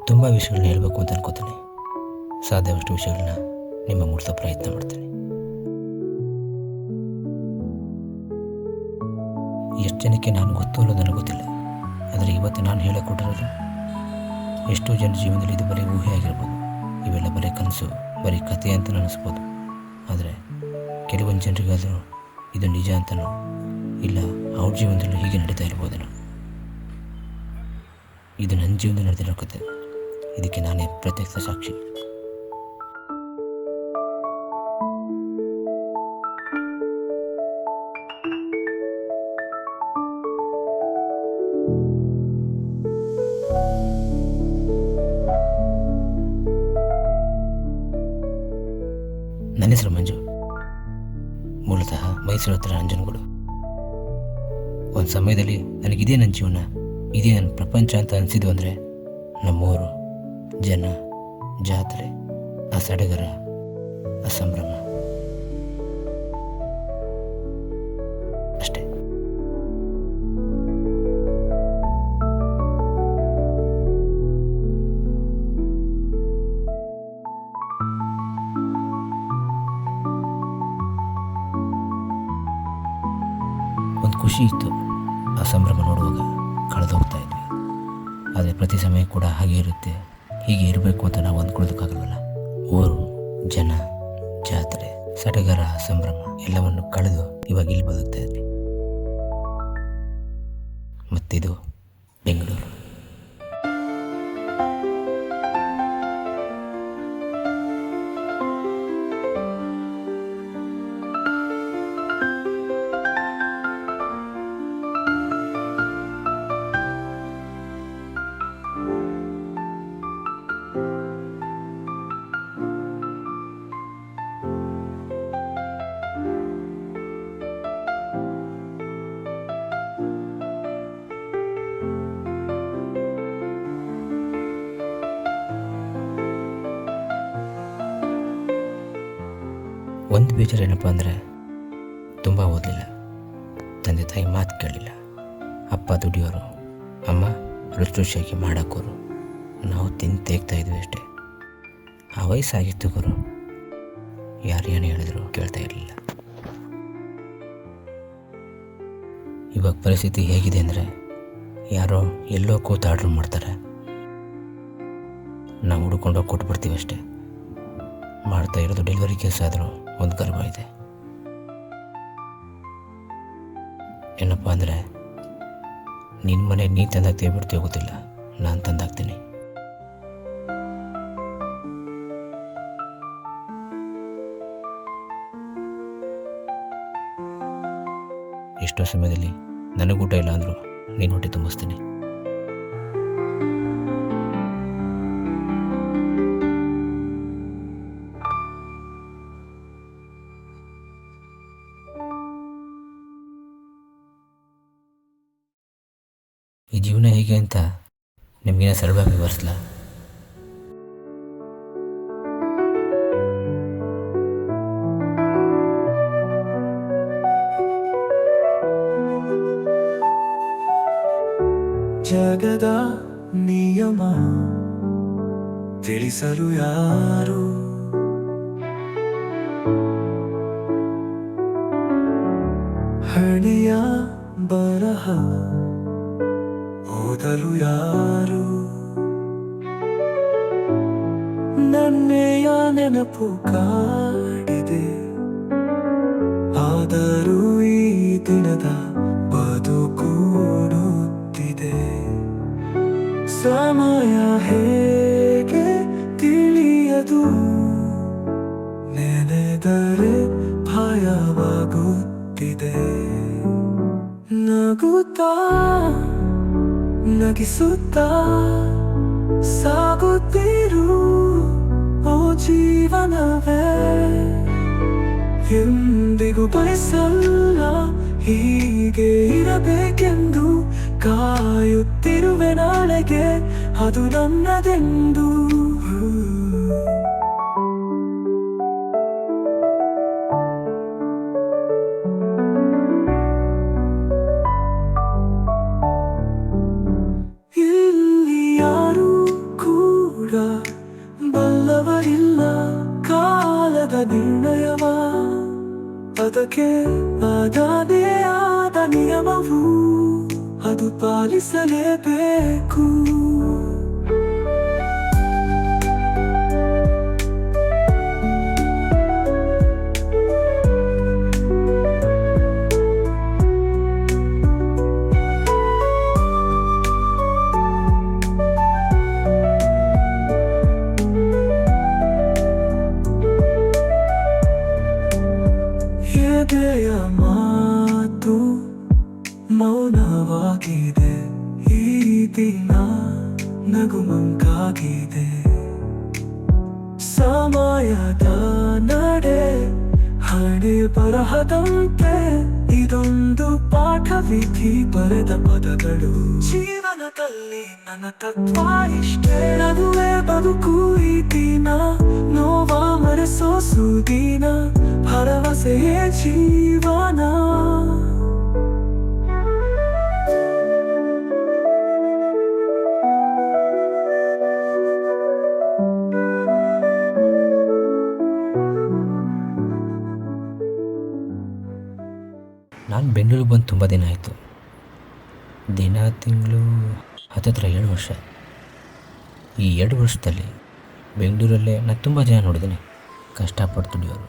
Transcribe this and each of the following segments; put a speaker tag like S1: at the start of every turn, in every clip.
S1: ತುಂಬ ವಿಷಯಗಳನ್ನ ಹೇಳಬೇಕು ಅಂತ ಅನ್ಕೋತೀನಿ. ಸಾಧ್ಯವಷ್ಟು ವಿಷಯಗಳನ್ನ ನಿಮ್ಮ ಮುಟ್ಸೋ ಪ್ರಯತ್ನ ಮಾಡ್ತೀನಿ. ಎಷ್ಟು ಜನಕ್ಕೆ ನಾನು ಗೊತ್ತು ಅನ್ನೋದು ನನಗೆ ಗೊತ್ತಿಲ್ಲ. ಆದರೆ ಇವತ್ತು ನಾನು ಹೇಳಿಕೊಟ್ಟಿರೋದು ಎಷ್ಟೋ ಜನ ಜೀವನದಲ್ಲಿ ಇದು ಬರೀ ಊಹೆ ಆಗಿರ್ಬೋದು, ಇವೆಲ್ಲ ಬರೀ ಕನಸು, ಬರೀ ಕಥೆ ಅಂತ ಅನಿಸ್ಬೋದು. ಆದರೆ ಕೆಲವೊಂದು ಜನರಿಗಾದರೂ ಇದು ನಿಜ ಅಂತನೋ ಇಲ್ಲ ಅವ್ರ ಜೀವನದಲ್ಲೂ ಹೀಗೆ ನಡೀತಾ ಇರ್ಬೋದೇನೋ. ಇದು ನನ್ನ ಜೀವನದಲ್ಲಿ ನಡೆದಿರೋ ಕಥೆ. ಇದಕ್ಕೆ ನಾನೇ ಪ್ರತ್ಯಕ್ಷ ಸಾಕ್ಷಿ. ನನ್ನ ಹೆಸರು ಮಂಜು. ಮೂಲತಃ ಮೈಸೂರು ಹತ್ರ ನಂಜನಗೂಡು. ಒಂದು ಸಮಯದಲ್ಲಿ ನನಗಿದೇ ನನ್ನ ಜೀವನ, ಇದೇ ನನ್ನ ಪ್ರಪಂಚ ಅಂತ ಅನಿಸಿದ್ದು ಅಂದರೆ ನಮ್ಮೂರು, ಜನ, ಜಾತ್ರೆ, ಆ ಸಡಗರ, ಆ ಸಂಭ್ರಮ ಅಷ್ಟೇ. ಒಂದು ಖುಷಿ ಇತ್ತು ಆ ಸಂಭ್ರಮ ನೋಡುವಾಗ, ಕಳೆದು ಹೋಗ್ತಾ ಇದ್ವಿ. ಆದರೆ ಪ್ರತಿ ಸಮಯ ಕೂಡ ಹಾಗೆ ಇರುತ್ತೆ, ಹೀಗೆ ಇರಬೇಕು ಅಂತ ನಾವು ಅಂದ್ಕೊಳ್ಳೋದಕ್ಕಾಗಲ್ವಲ್ಲ. ಊರು, ಜನ, ಜಾತ್ರೆ, ಸಡಗರ, ಸಂಭ್ರಮ ಎಲ್ಲವನ್ನು ಕಳೆದು ಇವಾಗ ಇಲ್ಲಿ ಬದುಕ್ತಾ ಇದ್ವಿ. ಮತ್ತಿದು ಬೆಂಗಳೂರು. ಒಂದು ಬೇಜಾರು ಏನಪ್ಪ ಅಂದರೆ ತುಂಬ ಓದಲಿಲ್ಲ, ತಂದೆ ತಾಯಿ ಮಾತು ಕೇಳಲಿಲ್ಲ. ಅಪ್ಪ ದುಡಿಯೋರು, ಅಮ್ಮ ರುಚಿಯಾಗಿ ಮಾಡೋಕ್ಕೋರು, ನಾವು ತಿಂದು ತೇಗ್ತಾ ಇದ್ವಿ ಅಷ್ಟೇ. ಆ ವಯಸ್ಸಾಗಿತ್ತು ಗುರು, ಯಾರು ಏನು ಹೇಳಿದ್ರು ಕೇಳ್ತಾ ಇರಲಿಲ್ಲ. ಇವಾಗ ಪರಿಸ್ಥಿತಿ ಹೇಗಿದೆ ಅಂದರೆ ಯಾರೋ ಎಲ್ಲೋ ಕೂತು ಆರ್ಡ್ರ್ ಮಾಡ್ತಾರೆ, ನಾವು ಹುಡ್ಕೊಂಡೋಗಿ ಕೊಟ್ಬಿಡ್ತೀವಿ ಅಷ್ಟೇ. ಮಾಡ್ತಾ ಇರೋದು ಡೆಲಿವರಿ ಕೇಸ್ ಆದರೂ ಒಂದು ಗರ್ಭ ಇದೆ. ಏನಪ್ಪ ಅಂದರೆ ನಿನ್ನ ಮನೆ ನೀನು ತಂದಾಗ್ತೀವಿ ಬಿಡ್ತೀವಿ ಗೊತ್ತಿಲ್ಲ, ನಾನು ತಂದಾಗ್ತೀನಿ. ಎಷ್ಟೋ ಸಮಯದಲ್ಲಿ ನನಗೂಟ ಇಲ್ಲ ಅಂದರೂ ನೀನು ಹೊಟ್ಟೆ ತುಂಬಿಸ್ತೀನಿ. ಈ ಜೀವನ ಹೇಗೆ ಅಂತ ನಿಮಗೇನೋ ಸರಳವಾಗಿ ವಿವರಿಸಲ್ಲ.
S2: ಜಗದ ನಿಯಮ ತಿಳಿಸಲು ಯಾರು, ಹಣೆಯ ಬರಹ ಓದಲು ಯಾರು ನನ್ನೆಯ ನೆನಪು ಕಾಡಿದೆ ಆದರೂ ಈ ದಿನದ ಬದುಕೂಡುತ್ತಿದೆ ಸಮಯ ಹೇಗೆ ತಿಳಿಯದು ನೆನೆದರೆ ಭಯವಾಗುತ್ತಿದೆ ನಗುತ್ತಾ ನಗಿಸುತ್ತಾ ಸಾಗುತ್ತಿರು ಓ ಜೀವನವೇ ಎಂದಿಗೂ ಬಯಸಲ್ಲ ಹೀಗೆ ಇರಬೇಕೆಂದು ಕಾಯುತ್ತಿರುವೆ ನಾಳೆಗೆ ಅದು ನನ್ನದೆಂದು ಇಲ್ಲಿ ಯಾರು ಕೂಡ ಬಲ್ಲವರಿಲ್ಲ ಕಾಲದ ನಿರ್ಣಯವ ಅದಕ್ಕೆ ಅದಾದೇ ಆದ ನಿಯಮವು ಅದು ಪಾಲಿಸಲೇಬೇಕು ಎದೆಯ ಮಾತು ಮೌನವಾಗಿದೆ ಈ ದಿನ ನಗುಮಂಕಾಗಿದೆ ಸಮಯದ ನಡೆ ಹಣೆ ಬರಹದಂತೆ ಇದೊಂದು ಪಾಠವಿಧಿ ಬರೆದ ಪದಗಳು ಜೀವನದಲ್ಲಿ ನನ್ನ ತತ್ವ ಇಷ್ಟೇ ನದುವೆ ಬದುಕು ಈ ದಿನ ನೋವ ಮರೆಸೋ ಸುದಿನ ಭರವಸೆಯೇ ಜೀವನ
S1: ನಾನು ಬೆಂಗಳೂರಿಗೆ ಬಂದು ತುಂಬ ದಿನ ಆಯಿತು. ದಿನ ತಿಂಗಳು ಹತ್ತತ್ರ 7 ವರ್ಷ. ಈ 2 ವರ್ಷದಲ್ಲಿ ಬೆಂಗಳೂರಲ್ಲೇ ನಾನು ತುಂಬ ಜನ ನೋಡಿದ್ದೀನಿ. ಕಷ್ಟಪಟ್ಟು ದುಡಿಯೋರು,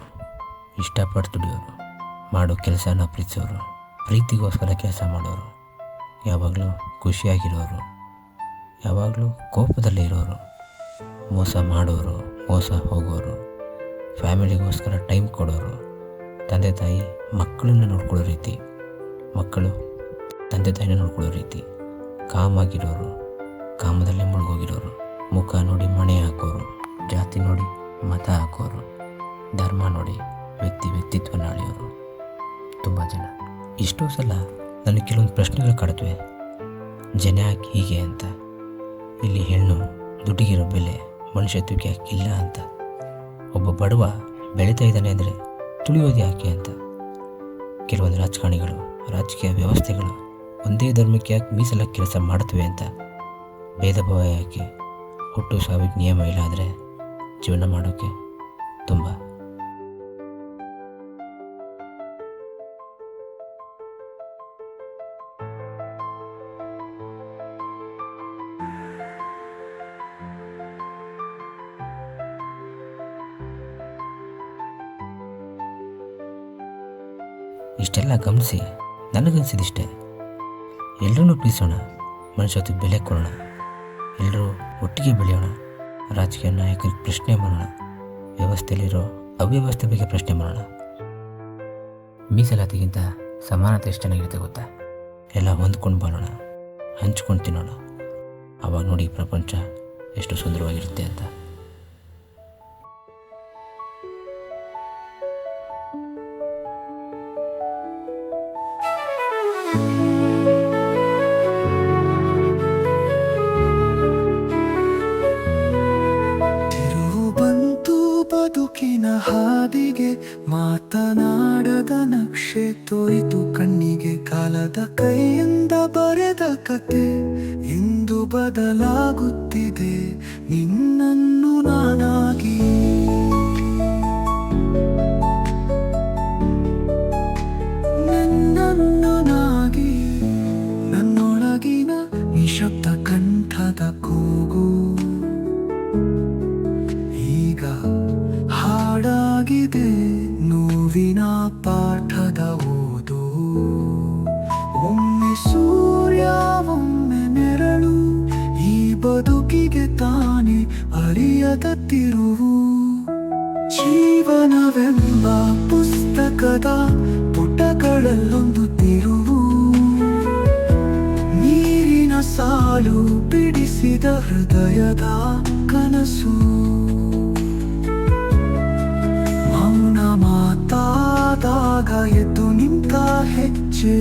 S1: ಇಷ್ಟಪಟ್ಟು ದುಡಿಯೋರು, ಮಾಡೋ ಕೆಲಸನ ಪ್ರೀತಿಸೋರು, ಪ್ರೀತಿಗೋಸ್ಕರ ಕೆಲಸ ಮಾಡೋರು, ಯಾವಾಗಲೂ ಖುಷಿಯಾಗಿರೋರು, ಯಾವಾಗಲೂ ಕೋಪದಲ್ಲೇ ಇರೋರು, ಮೋಸ ಮಾಡೋರು, ಮೋಸ ಹೋಗೋರು, ಫ್ಯಾಮಿಲಿಗೋಸ್ಕರ ಟೈಮ್ ಕೊಡೋರು, ತಂದೆ ತಾಯಿ ಮಕ್ಕಳನ್ನು ನೋಡ್ಕೊಳ್ಳೋ ರೀತಿ, ಮಕ್ಕಳು ತಂದೆ ತಾಯಿನ ನೋಡ್ಕೊಳ್ಳೋ ರೀತಿ, ಕಾಮಾಗಿರೋರು, ಕಾಮದಲ್ಲೇ ಮುಳುಗೋಗಿರೋರು, ಮುಖ ನೋಡಿ ಮಣೆ ಹಾಕೋರು, ಜಾತಿ ನೋಡಿ ಮತ ಹಾಕೋರು, ಧರ್ಮ ನೋಡಿ ವ್ಯಕ್ತಿತ್ವನ ಅಳೆಯೋರು ತುಂಬ ಜನ. ಇಷ್ಟೋ ಸಲ ನನಗೆ ಕೆಲವೊಂದು ಪ್ರಶ್ನೆಗಳು ಕಾಡುತ್ತವೆ. ಜನ ಯಾಕೆ ಹೀಗೆ ಅಂತ, ಇಲ್ಲಿ ಹೆಣ್ಣು ದುಡ್ಡಿಗಿರೋ ಬೆಲೆ ಮನುಷ್ಯತ್ವಕ್ಕೆ ಯಾಕಿಲ್ಲ ಅಂತ, ಒಬ್ಬ ಬಡವ ಬೆಳೀತಾ ಇದ್ದಾನೆ ಅಂದರೆ ತುಳಿಯೋದು ಯಾಕೆ ಅಂತ, ಕೆಲವೊಂದು ರಾಜಕಾರಣಿಗಳು, ರಾಜಕೀಯ ವ್ಯವಸ್ಥೆಗಳು ಒಂದೇ ಧರ್ಮಕ್ಕೆ ಯಾಕೆ ಮೀಸಲಾಗಿ ಕೆಲಸ ಮಾಡ್ತವೆ ಅಂತ, ಭೇದ ಭಾವ ಯಾಕೆ, ಹುಟ್ಟು ಸಾವಿಗೆ ನಿಯಮ ಇಲ್ಲ ಆದರೆ ಜೀವನ ಮಾಡೋಕ್ಕೆ ತುಂಬ. ಇಷ್ಟೆಲ್ಲ ಗಮನಿಸಿ ನನಗನ್ಸಿದಿಷ್ಟೇ, ಎಲ್ಲರೂ ಪ್ರೀತಿಸೋಣ, ಮನುಷ್ಯತ್ವಕ್ಕೆ ಬೆಲೆ ಕೊಡೋಣ, ಎಲ್ಲರೂ ಒಟ್ಟಿಗೆ ಬೆಳೆಯೋಣ, ರಾಜಕೀಯ ನಾಯಕರಿಗೆ ಪ್ರಶ್ನೆ ಮಾಡೋಣ, ವ್ಯವಸ್ಥೆಯಲ್ಲಿರೋ ಅವ್ಯವಸ್ಥೆ ಬಗ್ಗೆ ಪ್ರಶ್ನೆ ಮಾಡೋಣ. ಮೀಸಲಾತಿಗಿಂತ ಸಮಾನತೆ ಎಷ್ಟು ಚೆನ್ನಾಗಿರುತ್ತೆ ಗೊತ್ತಾ? ಎಲ್ಲ ಹೊಂದ್ಕೊಂಡು ಬಾಳೋಣ, ಹಂಚ್ಕೊಂಡು ತಿನ್ನೋಣ, ಆವಾಗ ನೋಡಿ ಪ್ರಪಂಚ ಎಷ್ಟು ಸುಂದರವಾಗಿರುತ್ತೆ ಅಂತ.
S2: ಬದುಕಿನ ಹಾದಿಗೆ ಮಾತನಾಡದ ನಕ್ಷೆ ತೋಯಿತು ಕಣ್ಣಿಗೆ, ಕಾಲದ ಕೈಯಿಂದ ಬರೆದ ಕತೆ ಇಂದು ಬದಲಾಗುತ್ತಿದೆ ನಿನ್ನನ್ನು ನಾನಾಗಿ. ನಿನ್ನನ್ನು ನೀಲಕಂಠದ ಕೂಗು ಈಗ ಹಾಡಾಗಿದೆ ನೋವಿನ ಪಾಠದ ಓದು. ಒಮ್ಮೆ ಸೂರ್ಯ ಒಮ್ಮೆ ನೆರಳು, ಈ ಬದುಕಿಗೆ ತಾನೇ ಅರಿಯದ ತಿರುವು. ಜೀವನವೆಂಬ ಪುಸ್ತಕದ ಪುಟಗಳಲ್ಲೊಂದು ತಿರುವು, ನೀರಿನ ಸಾಲು ಬಿಡಿಸಿದ ಹೃದಯದ ಕನಸು. ಮೌನ ಮಾತಾದಾಗ ಎದ್ದು ನಿಂತ ಹೆಜ್ಜೆ,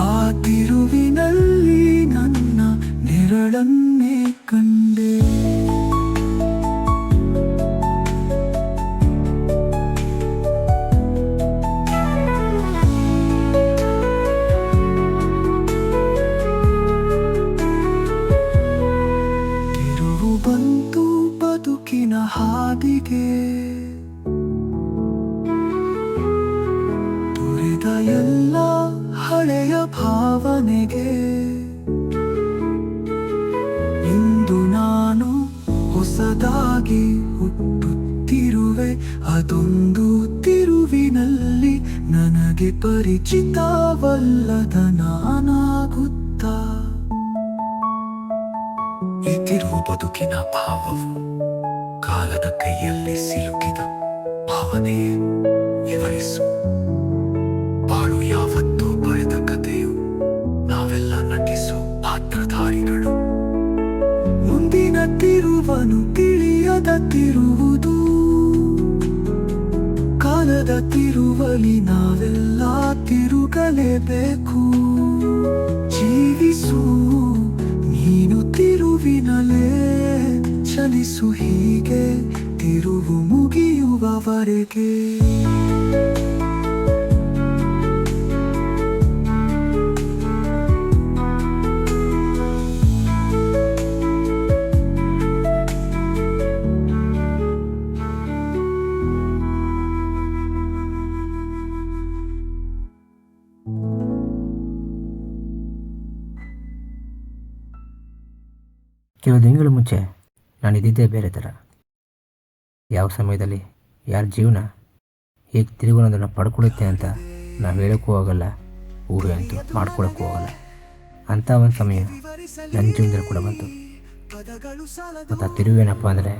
S2: ಆ ತಿರುವಿನಲ್ಲಿ ನನ್ನ ನೆರಳನ್ನೇ ಕಂಡೆ. ತಿರುವು ಬಂತು ಬದುಕಿನ ಹಾದಿಗೆ, ತುರಿದ ಎಲ್ಲ ಹಳೆಯ ಭಾವನೆಗೆ. ಇಂದು ನಾನು ಹೊಸದಾಗಿ ಹುಟ್ಟುತ್ತಿರುವೆ, ಅದೊಂದು ತಿರುವಿನಲ್ಲಿ ನನಗೆ ಪರಿಚಿತವಲ್ಲದ ನಾನಾಗುತ್ತಾ. ಈ ತಿರುವು ಬದುಕಿನ ಭಾವವು, ಕಾಲದ ಕೈಯಲ್ಲಿ ಸಿಲುಕಿದ ಭಾವನೆಯೇ ವಿವರಿಸು. ಬಾಳು ಯಾವತ್ತೂ ಬರೆದ ಕಥೆಯು, ನಾವೆಲ್ಲ ನಟಿಸೋ ಪಾತ್ರಧಾರಿಗಳು. ಮುಂದಿನ ತಿರುವನು ತಿಳಿಯದ ತಿರುವುದು, ಕಾಲದ ತಿರುವಲಿ ನಾವೆಲ್ಲ ತಿರುಗಲೇಬೇಕು. ಜೀವಿಸು ನೀನು ತಿರುವಿನಲೇ, ಚಲಿಸು ಹೀಗೆ ತಿರುವು ಮುಗಿಯುವವರೆಗೆ.
S1: ಕೆಲವು ದಿನಗಳ ಮುಂಚೆ ನಾನು ಇದ್ದಿದ್ದೇ ಬೇರೆ ಥರ. ಯಾವ ಸಮಯದಲ್ಲಿ ಯಾರ ಜೀವನ ಹೇಗೆ ತಿರುಗುನೋದನ್ನು ಪಡ್ಕೊಳುತ್ತೆ ಅಂತ ನಾವು ಹೇಳೋಕ್ಕೂ ಹೋಗಲ್ಲ, ಊಹೆ ಅಂತೂ ಮಾಡ್ಕೊಳಕ್ಕೂ ಹೋಗಲ್ಲ. ಅಂಥ ಒಂದು ಸಮಯ ನನ್ನ ಜೀವನದಲ್ಲಿ ಕೂಡ ಬಂತು. ಮತ್ತು ಆ ತಿರುವೇನಪ್ಪ ಅಂದರೆ,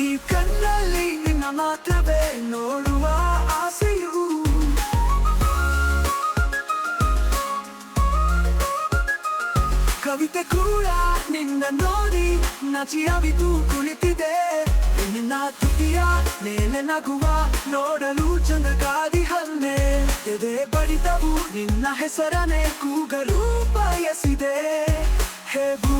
S2: ಈ ಕಣ್ಣಲ್ಲಿ ನಿನ್ನ ಮಾತ್ರವೇ ನೋಡುವ ಆಸೆಯು, ಕವಿತೆ ಕೂಡ ನಿನ್ನ ನೋಡಿ ನಚಿಯಾವಿತು ಕುಳಿತಿದೆ. ನಿನ್ನ ತುಟಿಯ ನೇಲೆ ನಗುವ ನೋಡಲು ಚಂದಗಾದಿ ಹಲ್ಲೆ, ಎದೆ ಬಡಿತವು ನಿನ್ನ ಹೆಸರನೆ ಕೂಗಲು ಬಯಸಿದೆ. ಹೇ ಭೂ